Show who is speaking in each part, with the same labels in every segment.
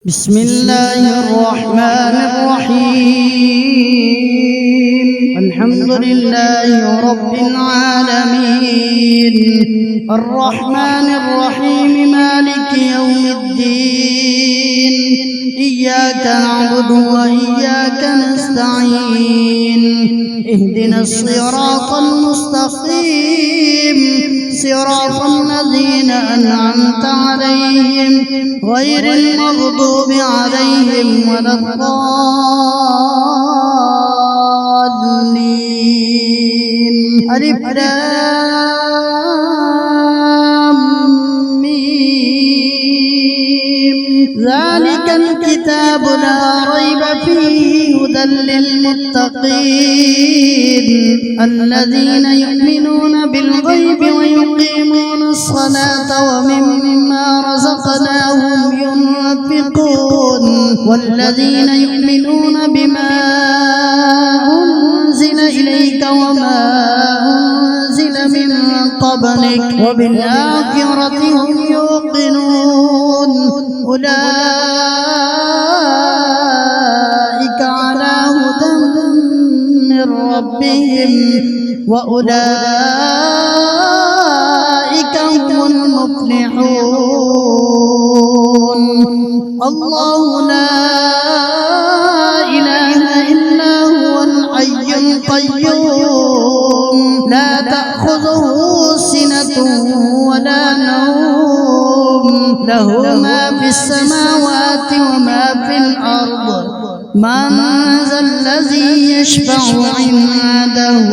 Speaker 1: بسم الله الرحمن الرحيم. الحمد لله رب العالمين، الرحمن الرحيم، مالك يوم الدين. إياك نعبد وإياك نستعين. اهدنا الصراط المستقيم، صراط الذين أنعمت عليهم غير المغضوب عليهم ولا الضالين. ألف لام ميم. ذلك الكتاب لا ريب فيه هدى للمتقين الذين يؤمنون بالغيب ويقيمون الصلاة ومما رزقناهم ينفقون والذين يؤمنون بما أنزل إليك وما أنزل من قبلك وبالآخرة هم يوقنون. أولئك على هدى من ربهم وأولئك هم المفلحون. الله لا إله إلا هو الحي القيوم، لا تأخذه سنة ولا نوم، له ما في السماوات وما في الأرض. من ذا الذي يشفع عنده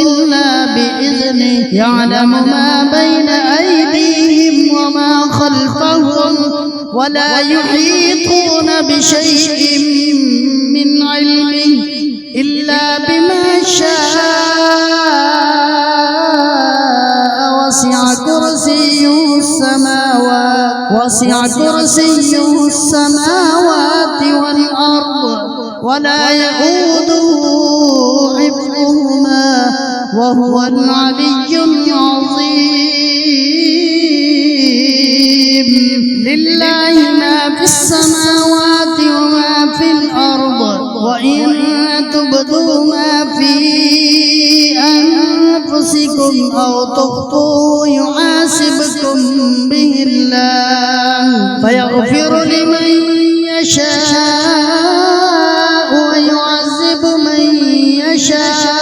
Speaker 1: إلا بإذنه، يعلم ما بين أيديهم وما خلفهم ولا يحيطون بشيء من علمه إلا بما شاء. وسع كرسيه السماوات والأرض ولا يؤوده حفظهما وهو العلي العظيم. لله ما في السماوات وما في الأرض، وإن تبدوا ما في أنفسكم أو تخفوه يحاسبكم به الله فيغفر لمن يشاء ويعذب من يشاء،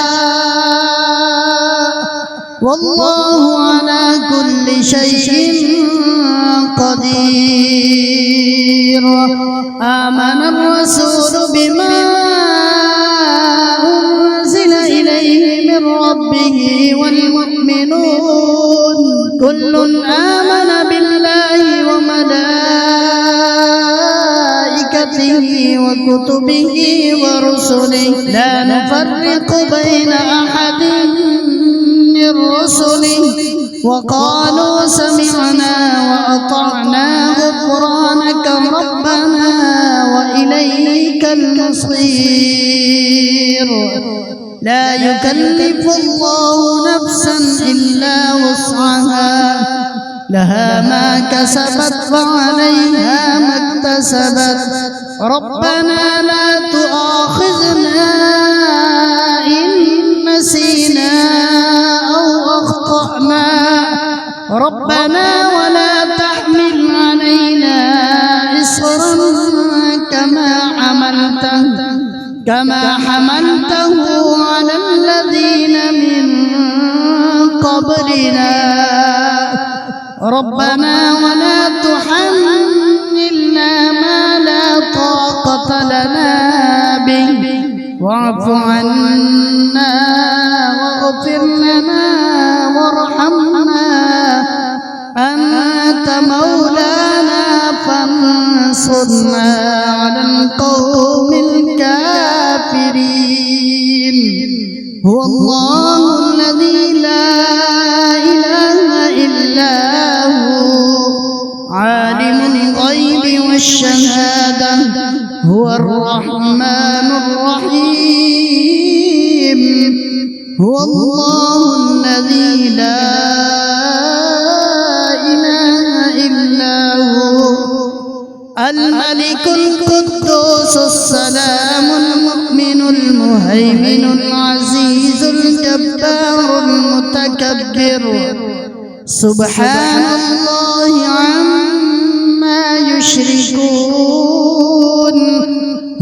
Speaker 1: والله على كل شيء قدير. آمن الرسول بما أنزل إليه من ربه والمؤمنون كل آمن بالله وملائكته وكتبه ورسله لا نفرق بين أحد من رسله وقالوا سمعنا وأطعنا غفرانك ربنا وإليك المصير. لا يكلف الله نفسا إلا وسعها، لها ما كسبت وعليها ما اكتسبت. ربنا لا تؤاخذنا إن نسينا أو أخطأنا، ربنا ولا تحمل علينا إصرا كما حملته على الذين من قبلنا. ربنا ولا تحملنا ما لا طاقة لنا به، واعف عنا واغفر لنا وارحمنا، أنت مولانا فانصرنا على القوم الكافرين. هو الله الذي لا إله إلا هو عالم الغيب والشهادة، هو الرحمن الرحيم. هو الله الذي لا إله إلا هو الملك القدوس السلام المؤمن المهيمن العزيز الجبار المتكبر سبحان الله عما يشركون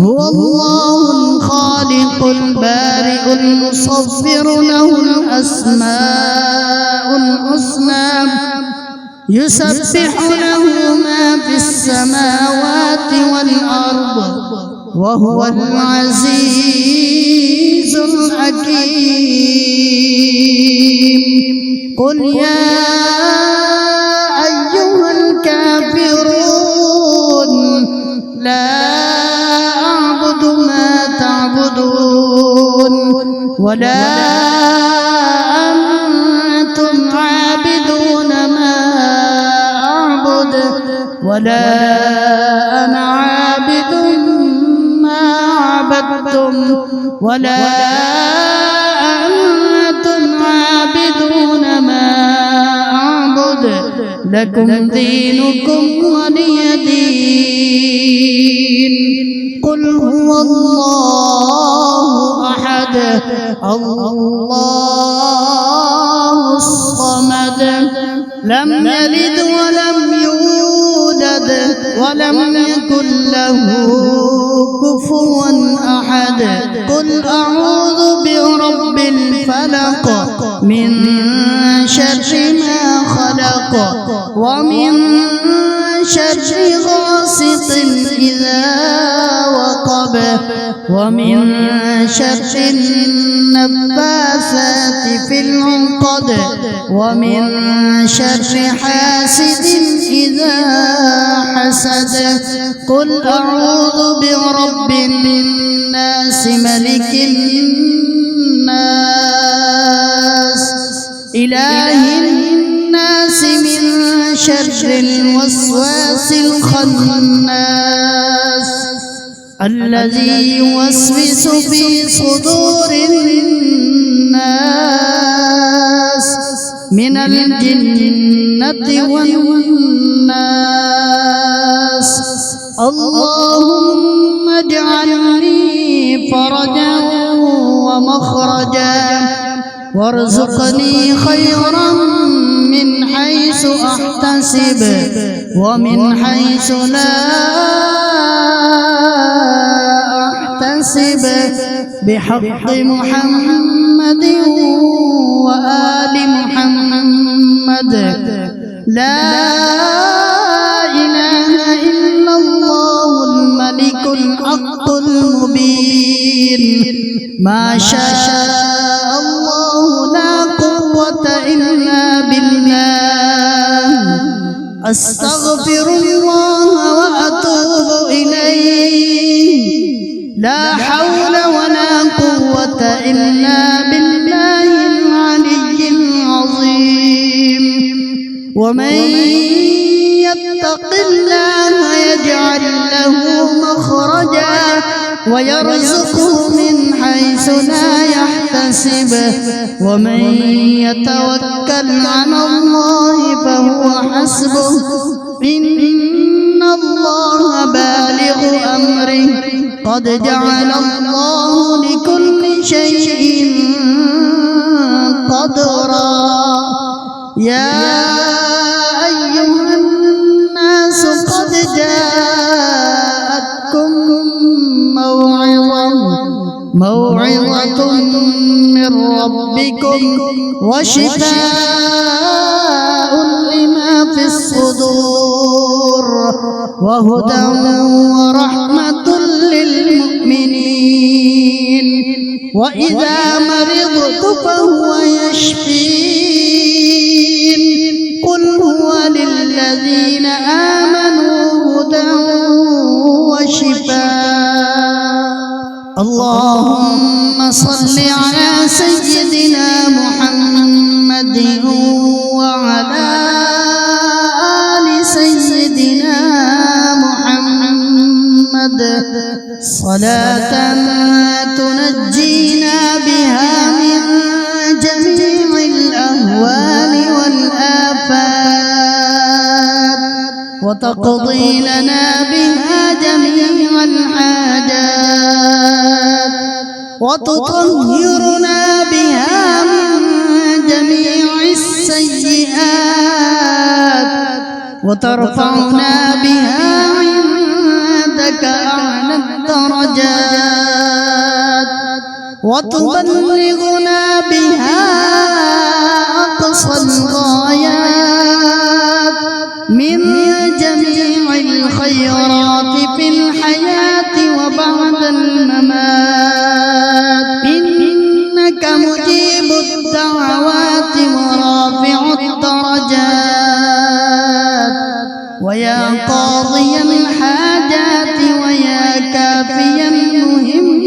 Speaker 1: هو الله الخالق البارئ المصور له الأسماء الحسنى يسبح له ما في السماوات والأرض وهو العزيز الحكيم قل يا أيها الكافرون لا أعبد ما تعبدون ولا أنتم عابدون ما أعبد ولا أنا عابد ما عبدتم ولا أنتم عابدون ما أعبد لكم دينكم ولي دين قل هو الله أحد الله الصمد لم يلد ولم يولد ولم يكن له كفوا أحد قل أعوذ برب الفلق من شر ما خلق ومن شر غاسق إذا وقب ومن شر النفاثات في العقد ومن شر حاسد إذا حسد قل أعوذ برب الناس ملك الناس إله الناس من شر الوسواس الخناس الذي يوسوس في صدور الناس من الجنة والناس اللهم اجعلني فرجا ومخرجا وارزقني خيرا من حيث أحتسب ومن حيث لا أحتسب بحق محمد وآل محمد لا إله إلا الله الملك الحق المبين ما شاء الله لا قوة إلا بالله أستغفر الله وأتوب إليه لا حول ولا قوة إلا بالله العلي العظيم ومن يتق الله يجعل له مخرجا ويرزقه من حيث لا يحتسب ومن يتوكل على الله فهو حسبه إن الله بالغ أمره قد جعل الله لكل شيء قدرا يا أيها الناس قد جاءتكم موعظة من ربكم وشفاء لما في الصدور وهدى ورحمة للمؤمنين وإذا مرضت فهو يشفين قل هو للذين آمنوا هدى وشفاء اللهم صل على سيدنا محمد وعلى آل سيدنا محمد صلاة تنجينا بها من جميع الأهوال والآفات وتقضي لنا بها الحاجات وتطهرنا بها من جميع السيئات وترفعنا بها عندك أعلى الدرجات وتبلغنا بها أقصى الغايات من جميع الخيرات في الحياة وبعد الممات إنك مجيب الدعوات ورافع الدرجات ويا قاضي الحاجات ويا كافي المهمات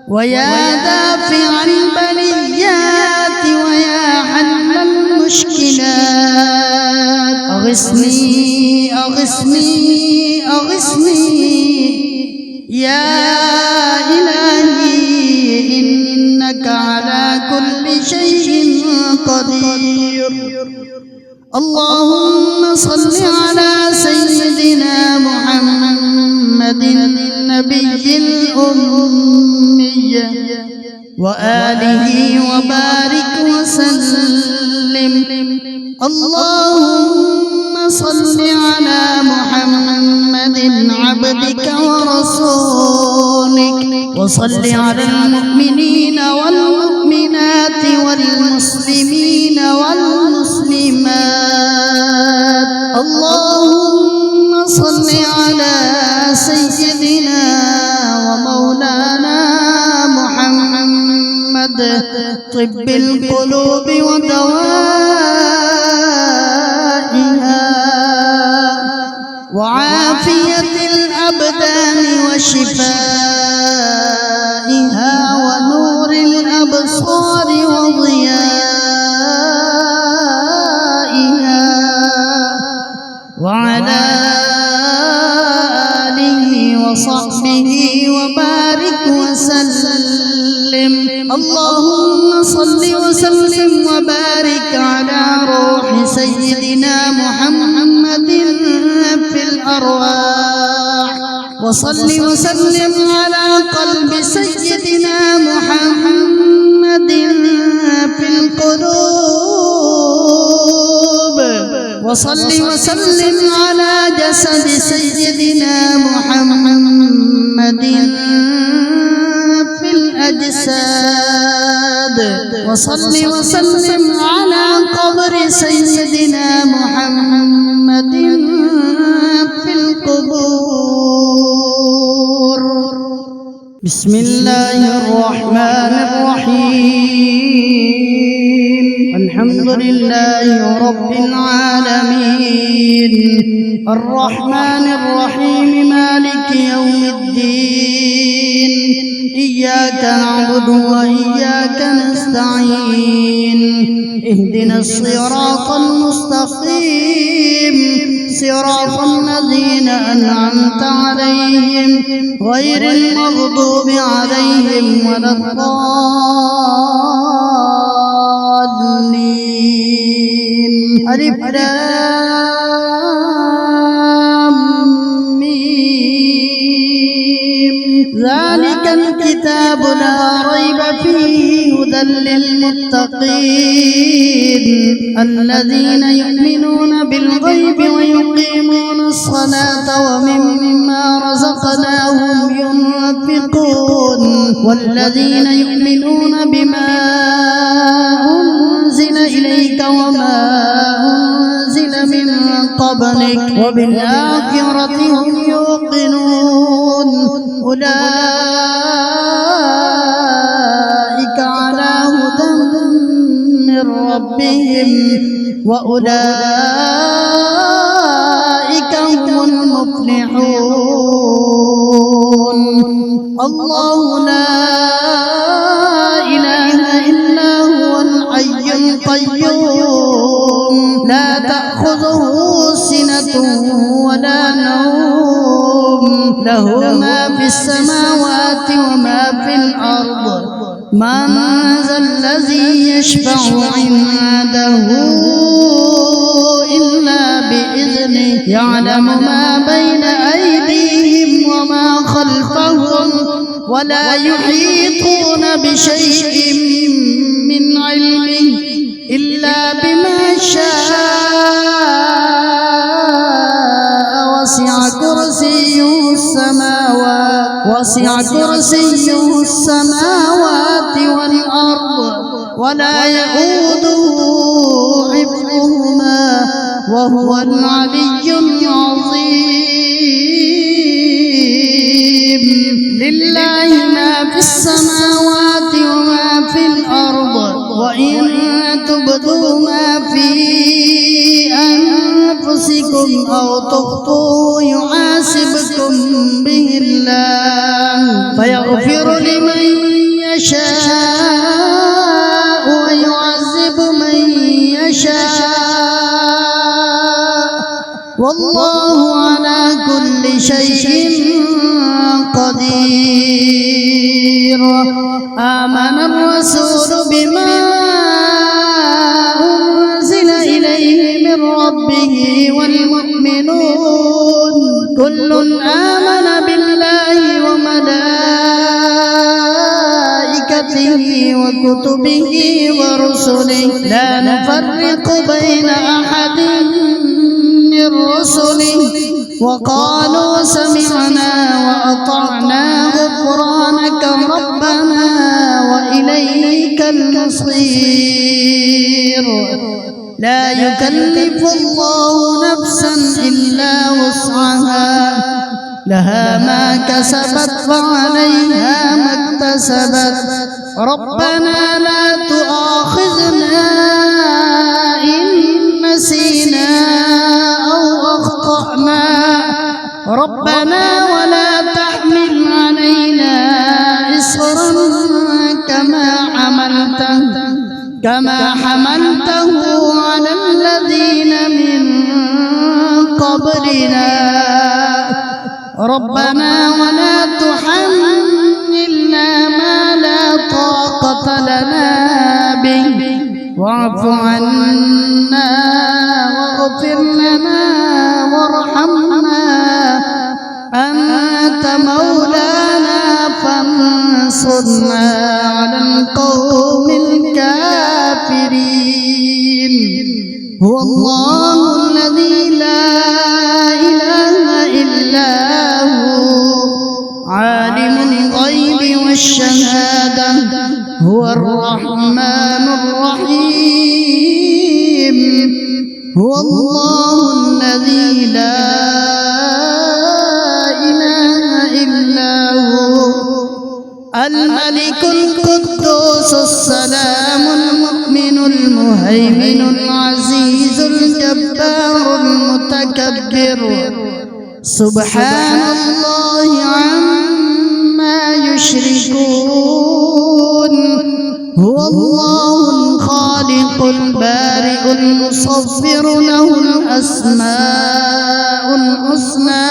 Speaker 1: ويا دافع البليات ويا حل المشكلات أغثني أغثني أغثني يا إلهي إنك على كل شيء قدير. اللهم صل على سيدنا محمد النبي الأمي وآله وبارك وسلم. اللهم صل على محمد عبدك ورسولك وصل على المؤمنين والمؤمنات والمسلمين والمسلمات. اللهم صل على سيدنا ومولانا محمد طب القلوب ودوائها وعافية الأبدان وشفائها ونور الأبصار وضيائها وعلى آله وصحبه وبارك وسلم. اللهم صل وسلم وبارك على روح سيدنا محمد في الأرواح وصل وسلم على قلب سيدنا محمد في القلوب وصل وسلم على جسد سيدنا محمد في الأجساد وصل وسلم على قبر سيدنا محمد في القبور. بسم الله الرحمن الرحيم. الحمد لله رب العالمين الرحمن الرحيم مالك يوم الدين. إياك نعبد وإياك نستعين. اهدنا الصراط المستقيم صراط الذين أنعمت عليهم غير المغضوب عليهم ولا الضالين. ألف لام ميم. ذلك الكتاب لا ريب فيه هدى للمتقين الذين يؤمنون بالغيب ويقيمون الصلاة ومما رزقناهم ينفقون والذين يؤمنون بما أنزل إليك وما أنزل من قبلك وبالآخرة هم يوقنون. أولئك على هدى من ربهم وأولئك هم المفلحون. الله لا إله إلا هو الحي القيوم لا تأخذه سنة ولا نوم له ما في السماوات وما في الأرض. من ذا الذي يشفع عنده إلا بإذنه يعلم ما بين أيديهم وما خلفهم ولا يحيطون بشيء من علمه إلا بما شاء وسع كرسيه السماوات والأرض ولا يؤوده حفظهما وهو العلي العظيم. لله ما في السماوات وما في الأرض وإن تبدوا ما في أنفسكم أو تخفوه يحاسبكم به الله فيغفر لمن يشاء ويعذب من يشاء والله على كل شيء قدير. آمن الرسول بما أنزل إليه من ربه والمؤمنون كل آمن بالله وملائكته وكتبه ورسله لا نفرق بين أحد من رسله وقالوا سمعنا وأطعنا غفرانك ربنا وإليك المصير. لا يكلف الله نفسا إلا وسعها لها ما كسبت وعليها ما اكتسبت ربنا لا تؤاخذنا إن نسينا أو أخطأنا ربنا ولا تحمل علينا إصرا كما حملته على الذين من قبلنا ربنا ولا تحملنا ما لا طاقة لنا به واعف عنا واغفر لنا وارحمنا أنت مولانا فانصرنا على القوم الكافرين. هو الله الذي لا إله إلا هو عالم الغيب والشهادة هو الرحمن الرحيم. هو الله الذي لا إله إلا هو الملك القدوس السلام المؤمن المهيمن العزيز الجبار المتكبر سبحان الله عما يشركون. هو الله الخالق البارئ المصور له الأسماء الحسنى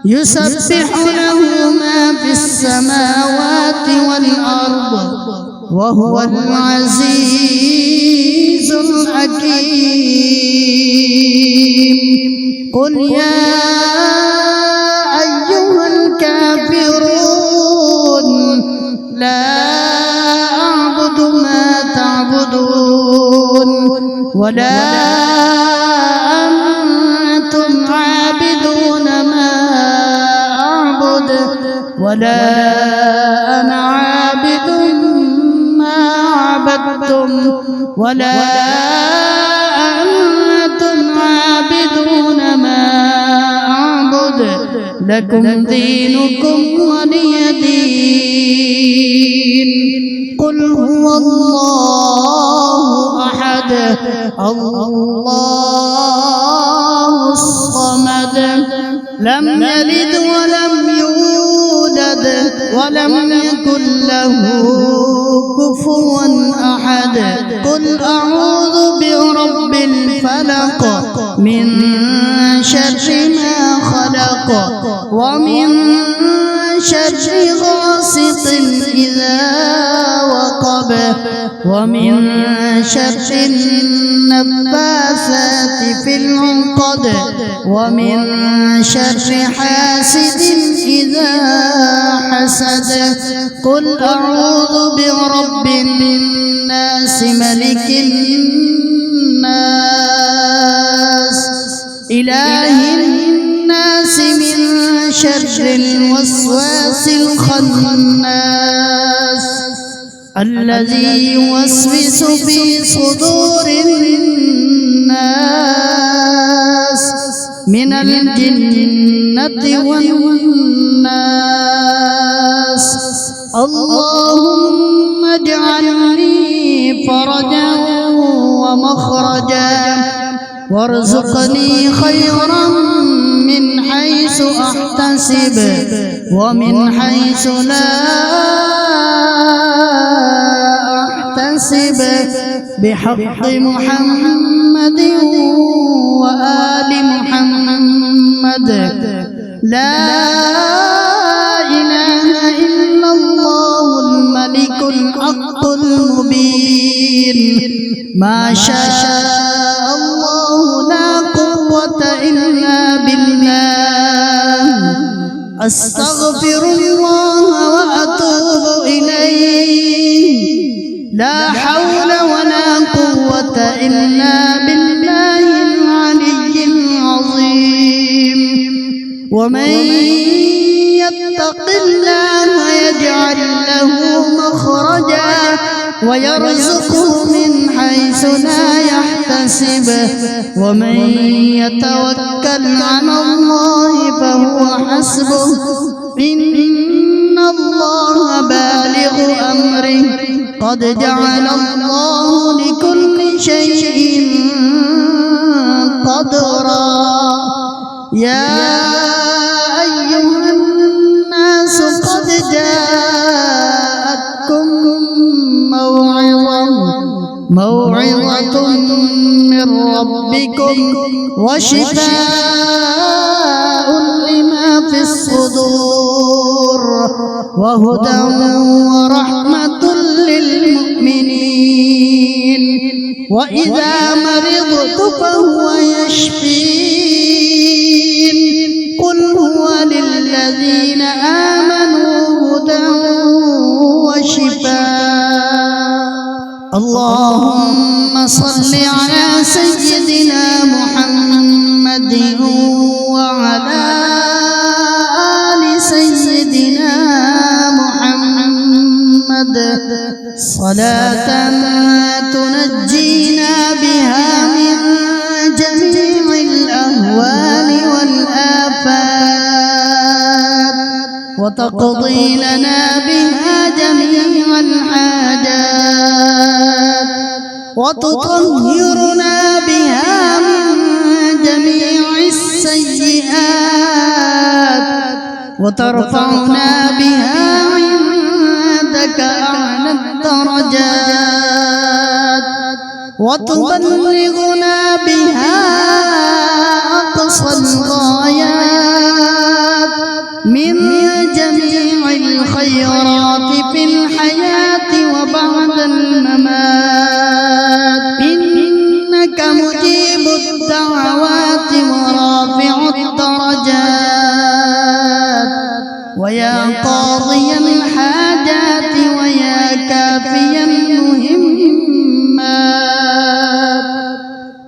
Speaker 1: يسبح له ما في السماوات والأرض وهو العزيز الحكيم. قل يا أيها الكافرون لا أعبد ما تعبدون ولا أنتم عابدون ما أعبد ولا أنا عابد ما عبدتم ولا أنتم عابدون ما أعبد لكم دينكم ولي دين. قل هو الله أحد الله الصمد لم يلد ولم يولد ولم يكن له كفوا أحد. قل أعوذ برب الفلق من شر ما خلق ومن شر غاسق إذا وقب ومن شر النفاثات في العقد ومن شر حاسد إذا حسد. قل أعوذ برب الناس ملك الناس إله الناس من شر الوسواس الخناس الذي يوسوس في صدور الناس من الجنة والناس. اللهم اجعل لي فرجا ومخرجا وارزقني خيرا من حيث أحتسب ومن حيث لا أحتسب بحق محمد وآل محمد. لا إله إلا الله الملك الحق المبين. ما شاء الله لا قوة إلا بالله. أستغفر الله وأتوب إليه. لا حول ولا قوة إلا بالله العلي العظيم. ومن يتق الله يجعل له مخرجا ويرزقه من حيث لا يحتسب ومن يتوكل على الله فهو حسبه إن الله بالغ أمره قد جعل الله لكل شيء قدرا. يا أيها الناس قد جاءتكم موعظة من ربكم وشفاء لما في الصدور وهدى ورحمة للمؤمنين. وإذا مرضت فهو يشفين. قل هو للذين آمنوا هدى وشفاء. اللهم صل على سيدنا محمد وعلى آل سيدنا محمد صلاة تنجينا بها من جميع الأهوال والآفات وتقضي لنا بها جميع الحاجات وتطهرنا بها من جميع السيئات وترفعنا بها عندك أعلى الدرجات وتبلغنا بها أقصى الغايات من جميع الخيرات في الحياة وبعد الممات. إنك مجيب الدعوات ورافع الدرجات ويا قاضي الحاجات ويا كافي المهمات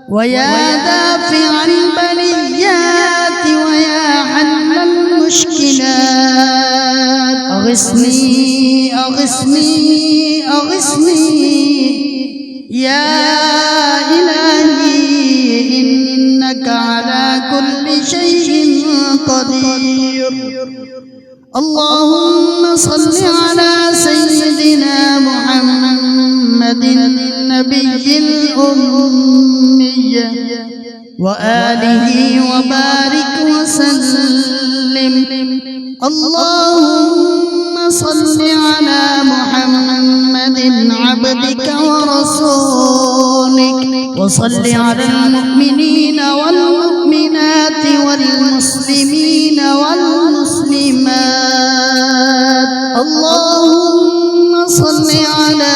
Speaker 1: ويا دافع البليات ويا حل المشكلات. أغثني أغثني أغثني يا إلهي إنك على كل شيء قدير. اللهم صل على سيدنا محمد النبي الأمي وآله وبارك وسلم. اللهم صل على محمد عبدك ورسولك وصل على المؤمنين والمؤمنات والمسلمين والمسلمات. اللهم صل على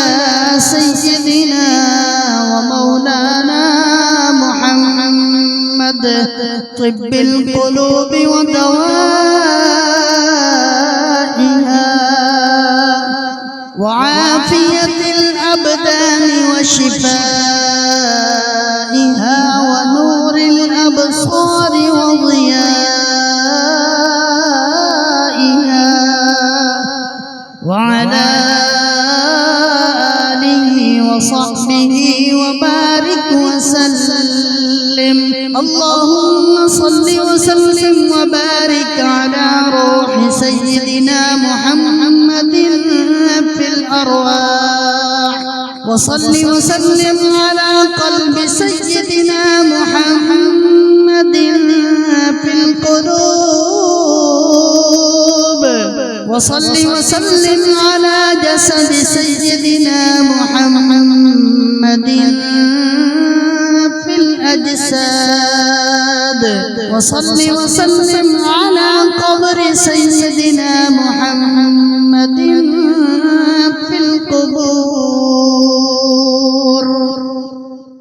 Speaker 1: طب القلوب ودوائها وعافية الأبدان وشفائها ونور الأبصار وضيائها وعلى آله وصحبه وبارك وسلم. اللهم صل وسلم وبارك على روح سيدنا محمد في الأرواح وصل وسلم على قلب سيدنا محمد في القلوب وصل وسلم على جسد سيدنا محمد في الأجساد وصل وسلم على